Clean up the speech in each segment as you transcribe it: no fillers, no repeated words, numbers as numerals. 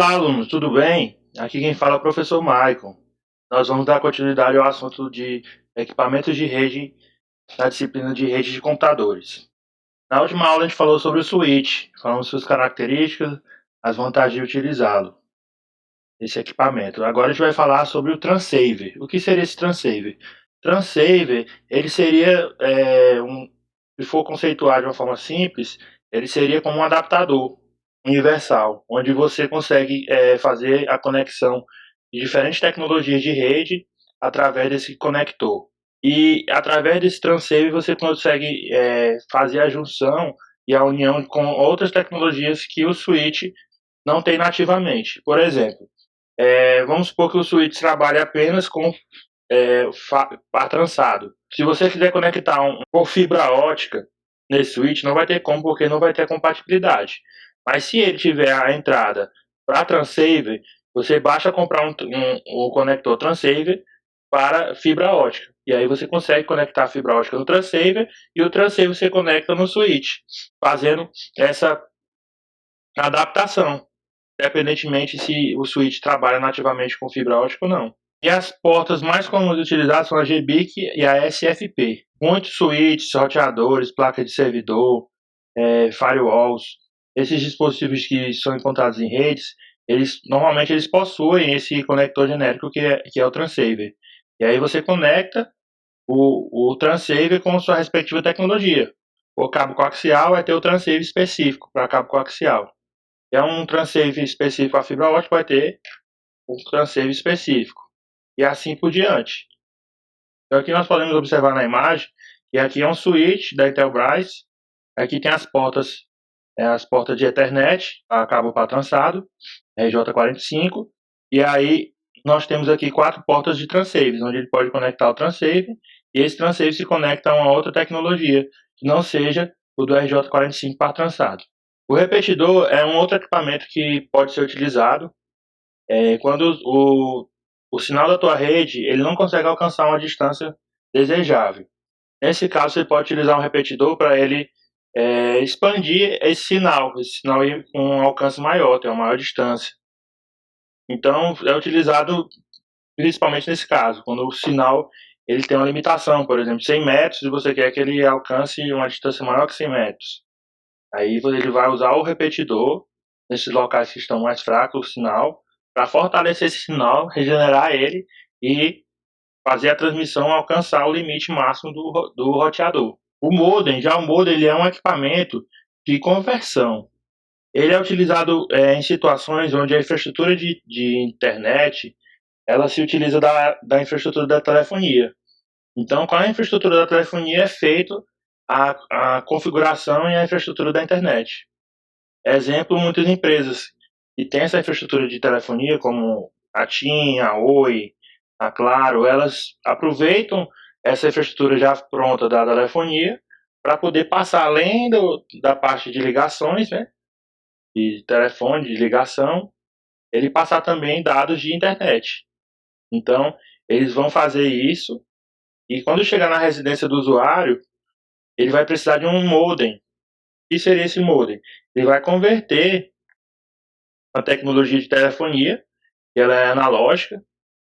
Olá, alunos, tudo bem? Aqui quem fala é o professor Maicon. Nós vamos dar continuidade ao assunto de equipamentos de rede na disciplina de rede de computadores. Na última aula a gente falou sobre o switch, falamos suas características, as vantagens de utilizá-lo, esse equipamento. Agora a gente vai falar sobre o transceiver. O que seria esse transceiver? Transceiver, ele seria, se for conceituar de uma forma simples, ele seria como um adaptador universal, onde você consegue fazer a conexão de diferentes tecnologias de rede através desse conector. E através desse transceiver você consegue fazer a junção e a união com outras tecnologias que o switch não tem nativamente. Por exemplo, vamos supor que o switch trabalhe apenas com par trançado. Se você quiser conectar por fibra ótica nesse switch, não vai ter como, porque não vai ter compatibilidade. Mas se ele tiver a entrada para transceiver, você basta comprar um conector transceiver para fibra ótica. E aí você consegue conectar a fibra ótica no transceiver e o transceiver você conecta no switch, fazendo essa adaptação, independentemente se o switch trabalha nativamente com fibra ótica ou não. E as portas mais comuns utilizadas são a GBIC e a SFP. Muitos switches, roteadores, placas de servidor, firewalls, esses dispositivos que são encontrados em redes, normalmente eles possuem esse conector genérico que é o transceiver. E aí você conecta o transceiver com a sua respectiva tecnologia. O cabo coaxial vai ter o transceiver específico para cabo coaxial. E um transceiver específico a fibra ótica vai ter um transceiver específico. E assim por diante. Então aqui nós podemos observar na imagem que aqui é um switch da Intelbras. Aqui tem as portas de Ethernet, a cabo para trançado, RJ45. E aí nós temos aqui 4 portas de transceivers, onde ele pode conectar o transceiver. E esse transceiver se conecta a uma outra tecnologia, que não seja o do RJ45 para trançado. O repetidor é um outro equipamento que pode ser utilizado quando o sinal da tua rede ele não consegue alcançar uma distância desejável. Nesse caso, você pode utilizar um repetidor para ele expandir esse sinal ir com um alcance maior, ter uma maior distância. Então, é utilizado principalmente nesse caso, quando o sinal ele tem uma limitação, por exemplo, 100 metros, e você quer que ele alcance uma distância maior que 100 metros. Aí ele vai usar o repetidor nesses locais que estão mais fracos o sinal, para fortalecer esse sinal, regenerar ele e fazer a transmissão alcançar o limite máximo do roteador. O modem ele é um equipamento de conversão. Ele é utilizado em situações onde a infraestrutura de internet ela se utiliza da infraestrutura da telefonia. Então, com a infraestrutura da telefonia é feito a configuração e a infraestrutura da internet. Exemplo, muitas empresas que têm essa infraestrutura de telefonia, como a TIM, a Oi, a Claro, elas aproveitam essa infraestrutura já pronta da telefonia para poder passar além da parte de ligações, né, de telefone, de ligação, ele passar também dados de internet. Então, eles vão fazer isso e quando chegar na residência do usuário, ele vai precisar de um modem. O que seria esse modem? Ele vai converter a tecnologia de telefonia, que ela é analógica,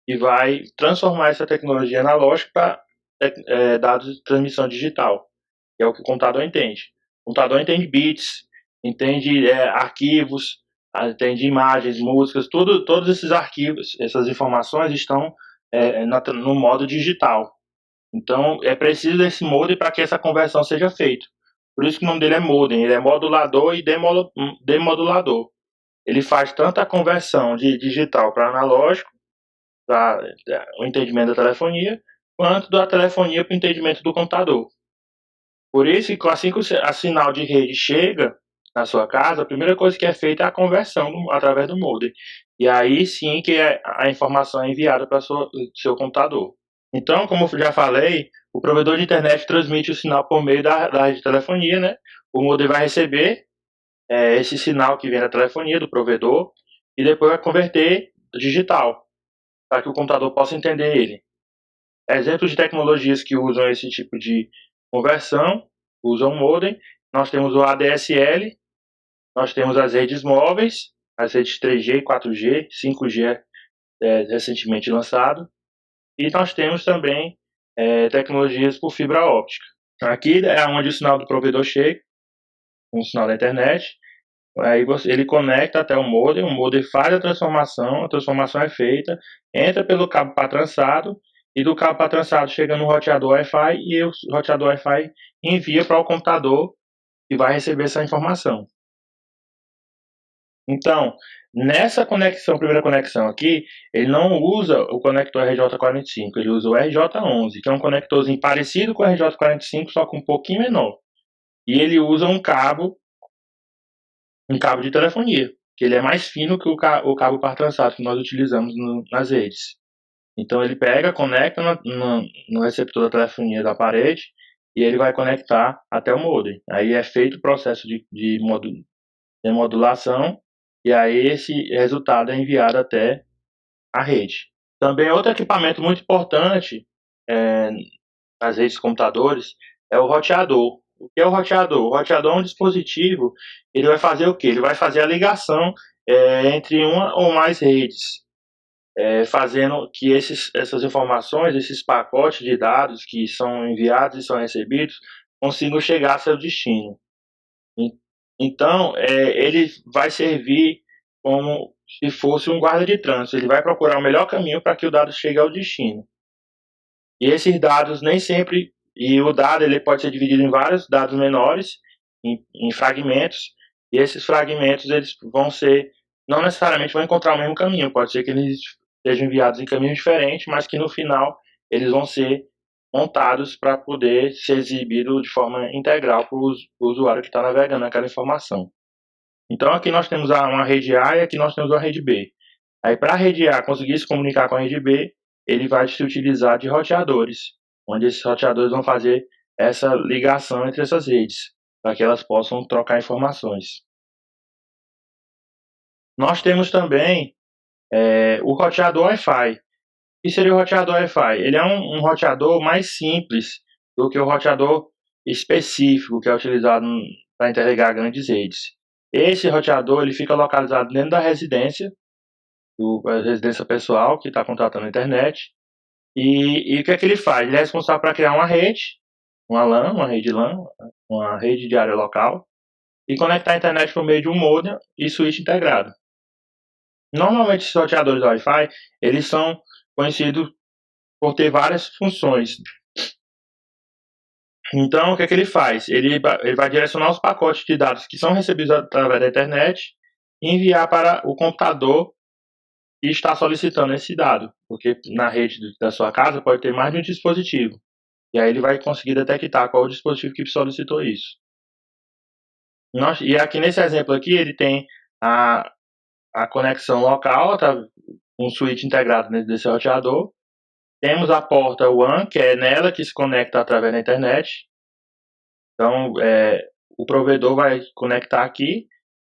e vai transformar essa tecnologia analógica para dados de transmissão digital, que é o que o computador entende. O computador entende bits, entende arquivos, entende imagens, músicas, todos esses arquivos, essas informações estão no modo digital. Então é preciso desse modem para que essa conversão seja feita. Por isso que o nome dele é modem, ele é modulador e demodulador. Ele faz tanto a conversão de digital para analógico, para o entendimento da telefonia, quanto da telefonia para o entendimento do computador. Por isso que assim que o sinal de rede chega na sua casa, a primeira coisa que é feita é a conversão através do modem. E aí sim que a informação é enviada para o seu computador. Então, como eu já falei, o provedor de internet transmite o sinal por meio da rede de telefonia, né? O modem vai receber esse sinal que vem da telefonia, do provedor, e depois vai converter digital, para que o computador possa entender ele. Exemplos de tecnologias que usam esse tipo de conversão, usam modem, nós temos o ADSL, nós temos as redes móveis as redes 3G, 4G, 5G recentemente lançado. E nós temos também tecnologias por fibra óptica. Aqui é onde o sinal do provedor chega, com o sinal da internet. Aí ele conecta até o modem faz a transformação é feita, entra pelo cabo para trançado, e do cabo para trançado chega no roteador Wi-Fi, e o roteador Wi-Fi envia para o computador que vai receber essa informação. Então, nessa conexão, primeira conexão aqui, ele não usa o conector RJ45, ele usa o RJ11, que é um conectorzinho parecido com o RJ45, só que um pouquinho menor. E ele usa um cabo de telefonia, que ele é mais fino que o cabo par trançado que nós utilizamos nas redes. Então ele pega, conecta no receptor da telefonia da parede e ele vai conectar até o modem. Aí é feito o processo de modulação e aí esse resultado é enviado até a rede. Também outro equipamento muito importante nas redes de computadores é o roteador. O que é o roteador? O roteador é um dispositivo, ele vai fazer o quê? Ele vai fazer a ligação entre uma ou mais redes, fazendo que essas informações, esses pacotes de dados que são enviados e são recebidos, consigam chegar a seu destino. Então, ele vai servir como se fosse um guarda de trânsito. Ele vai procurar o melhor caminho para que o dado chegue ao destino. E esses dados nem sempre, e o dado ele pode ser dividido em vários dados menores, em fragmentos, e esses fragmentos eles vão ser, não necessariamente vão encontrar o mesmo caminho, pode ser que eles sejam enviados em caminhos diferentes, mas que no final eles vão ser montados para poder ser exibido de forma integral para o usuário que está navegando aquela informação. Então aqui nós temos uma rede A e aqui nós temos uma rede B. Aí para a rede A conseguir se comunicar com a rede B, ele vai se utilizar de roteadores, onde esses roteadores vão fazer essa ligação entre essas redes, para que elas possam trocar informações. Nós temos também o roteador Wi-Fi. O que seria o roteador Wi-Fi? Ele é um roteador mais simples do que o roteador específico que é utilizado para interligar grandes redes. Esse roteador ele fica localizado dentro da residência, da residência pessoal que está contratando a internet. E o que é que ele faz? Ele é responsável para criar uma rede, uma rede de área local, e conectar a internet por meio de um modem e switch integrado. Normalmente, esses roteadores Wi-Fi, eles são conhecidos por ter várias funções. Então, o que é que ele faz? Ele vai direcionar os pacotes de dados que são recebidos através da internet e enviar para o computador que está solicitando esse dado, porque na rede da sua casa pode ter mais de um dispositivo. E aí ele vai conseguir detectar qual é o dispositivo que solicitou isso. E aqui nesse exemplo aqui, ele tem a conexão local, tá? Um switch integrado dentro desse roteador. Temos a porta WAN, que é nela que se conecta através da internet. Então, o provedor vai conectar aqui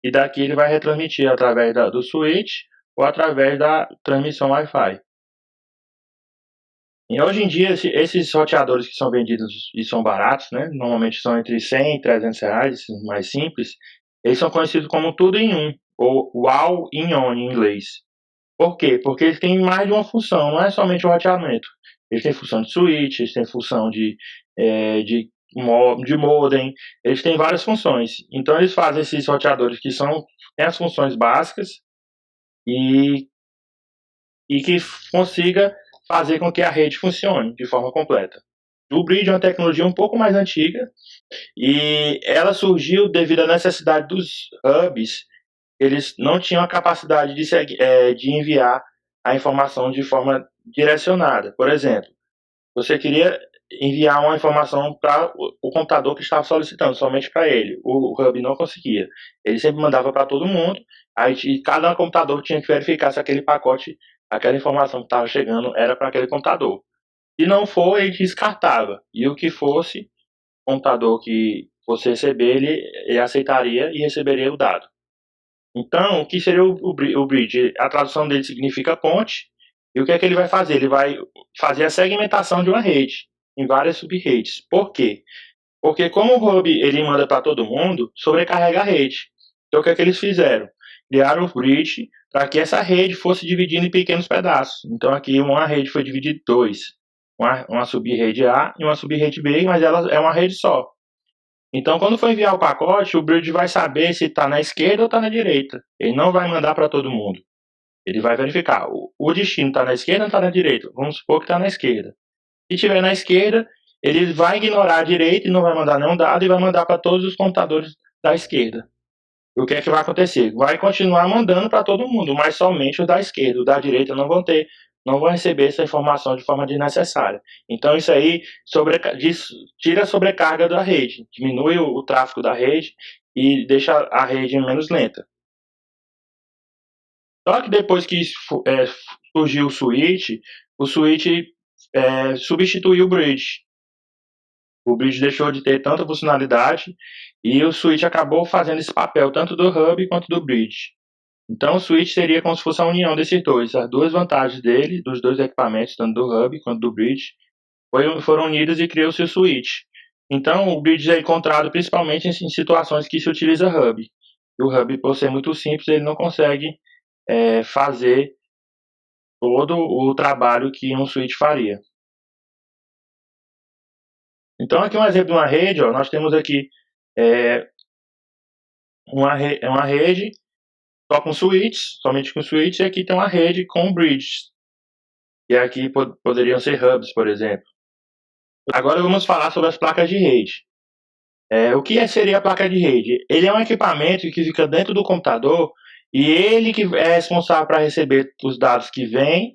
e daqui ele vai retransmitir através do switch ou através da transmissão Wi-Fi. E hoje em dia, esses roteadores que são vendidos e são baratos, né, normalmente são entre 100 e 300 reais, esses mais simples, eles são conhecidos como tudo em um, ou all in one em inglês. Por quê? Porque eles têm mais de uma função, não é somente o roteamento. Eles têm função de switch, eles têm função de modem, eles têm várias funções. Então eles fazem esses roteadores que têm as funções básicas e que consiga fazer com que a rede funcione de forma completa. O Bridge é uma tecnologia um pouco mais antiga e ela surgiu devido à necessidade dos hubs. Eles não tinham a capacidade de enviar a informação de forma direcionada. Por exemplo, você queria enviar uma informação para o computador que estava solicitando, somente para ele. O hub não conseguia. Ele sempre mandava para todo mundo, aí cada computador tinha que verificar se aquele pacote, aquela informação que estava chegando era para aquele computador. Se não for, ele descartava. E o que fosse, o computador que você receber, ele aceitaria e receberia o dado. Então, o que seria o bridge? A tradução dele significa ponte. E o que é que ele vai fazer? Ele vai fazer a segmentação de uma rede em várias sub-redes. Por quê? Porque como o hub ele manda para todo mundo, sobrecarrega a rede. Então, o que é que eles fizeram? criaram o bridge para que essa rede fosse dividida em pequenos pedaços. Então aqui uma rede foi dividida em dois, uma sub-rede A e uma sub-rede B, mas ela é uma rede só. Então quando for enviar o pacote, o bridge vai saber se está na esquerda ou está na direita. Ele não vai mandar para todo mundo. Ele vai verificar, o destino está na esquerda ou está na direita? Vamos supor que está na esquerda. Se estiver na esquerda, ele vai ignorar a direita e não vai mandar nenhum dado e vai mandar para todos os computadores da esquerda. E o que é que vai acontecer? Vai continuar mandando para todo mundo, mas somente os da esquerda. Os da direita não vão receber essa informação de forma desnecessária. Então isso aí tira a sobrecarga da rede, diminui o tráfego da rede e deixa a rede menos lenta. Só que depois que surgiu o switch substituiu o bridge. O bridge deixou de ter tanta funcionalidade e o switch acabou fazendo esse papel tanto do hub quanto do bridge. Então o switch seria como se fosse a união desses dois. As duas vantagens dele, dos dois equipamentos, tanto do hub quanto do bridge, foram unidas e criou-se o switch. Então o bridge é encontrado principalmente em situações que se utiliza hub. E o hub, por ser muito simples, ele não consegue fazer todo o trabalho que um switch faria. Então aqui um exemplo de uma rede, ó, nós temos aqui uma rede só com switches, somente com switches, e aqui tem uma rede com bridges. E aqui poderiam ser hubs, por exemplo. Agora vamos falar sobre as placas de rede. O que seria a placa de rede? Ele é um equipamento que fica dentro do computador e ele que é responsável para receber os dados que vêm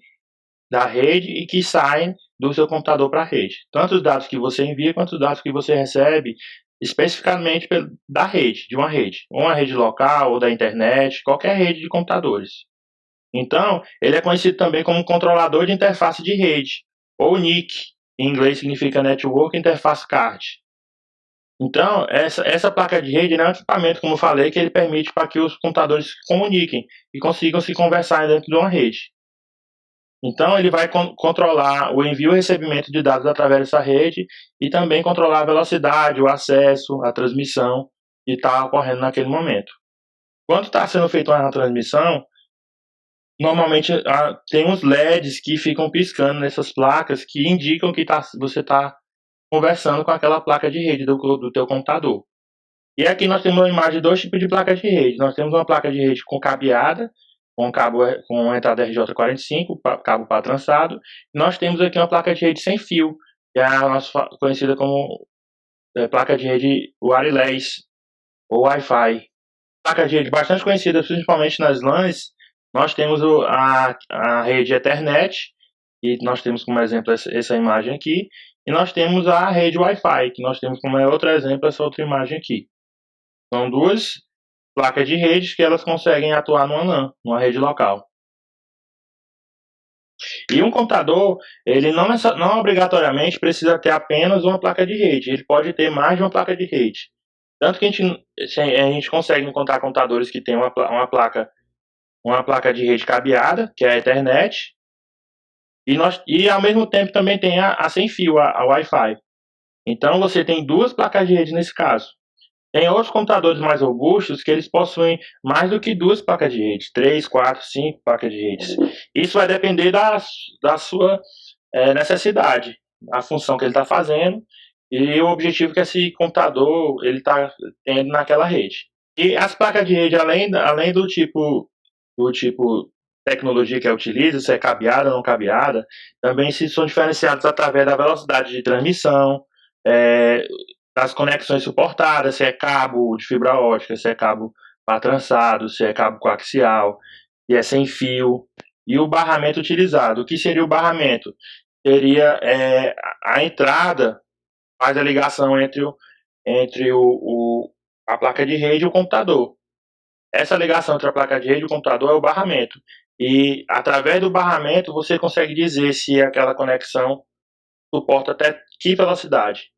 da rede e que saem do seu computador para a rede. Tanto os dados que você envia quanto os dados que você recebe especificamente da rede, de uma rede local ou da internet, qualquer rede de computadores. Então, ele é conhecido também como controlador de interface de rede, ou NIC, em inglês significa Network Interface Card. Então, essa placa de rede é um equipamento, como eu falei, que ele permite para que os computadores se comuniquem e consigam se conversar dentro de uma rede. Então, ele vai controlar o envio e recebimento de dados através dessa rede e também controlar a velocidade, o acesso, a transmissão que está ocorrendo naquele momento. Quando está sendo feita uma transmissão, normalmente tem uns LEDs que ficam piscando nessas placas que indicam que você está conversando com aquela placa de rede do teu computador. E aqui nós temos uma imagem de dois tipos de placa de rede. Nós temos uma placa de rede com cabeada, com entrada RJ45, cabo para trançado. E nós temos aqui uma placa de rede sem fio, que é a nossa conhecida como placa de rede wireless ou Wi-Fi. Placa de rede bastante conhecida, principalmente nas LANs. Nós temos a rede Ethernet, e nós temos como exemplo essa imagem aqui. E nós temos a rede Wi-Fi, que nós temos como outro exemplo essa outra imagem aqui. São duas placas de rede que elas conseguem atuar numa LAN, numa rede local. E um computador, ele não obrigatoriamente precisa ter apenas uma placa de rede, ele pode ter mais de uma placa de rede. Tanto que a gente consegue encontrar computadores que têm uma placa de rede cabeada, que é a Ethernet, e ao mesmo tempo também tem a sem fio, a Wi-Fi. Então você tem duas placas de rede nesse caso. Tem outros computadores mais robustos que eles possuem mais do que duas placas de rede, 3, 4, 5 placas de rede. Isso vai depender da sua necessidade, a função que ele está fazendo e o objetivo que esse computador está tendo naquela rede. E as placas de rede, além do tipo tecnologia que utiliza, se é cabeada ou não cabeada, também são diferenciados através da velocidade de transmissão, das conexões suportadas, se é cabo de fibra ótica, se é cabo para trançado, se é cabo coaxial, se é sem fio, e o barramento utilizado. O que seria o barramento? Seria a entrada, faz a ligação entre a placa de rede e o computador. Essa ligação entre a placa de rede e o computador é o barramento. E através do barramento você consegue dizer se aquela conexão suporta até que velocidade.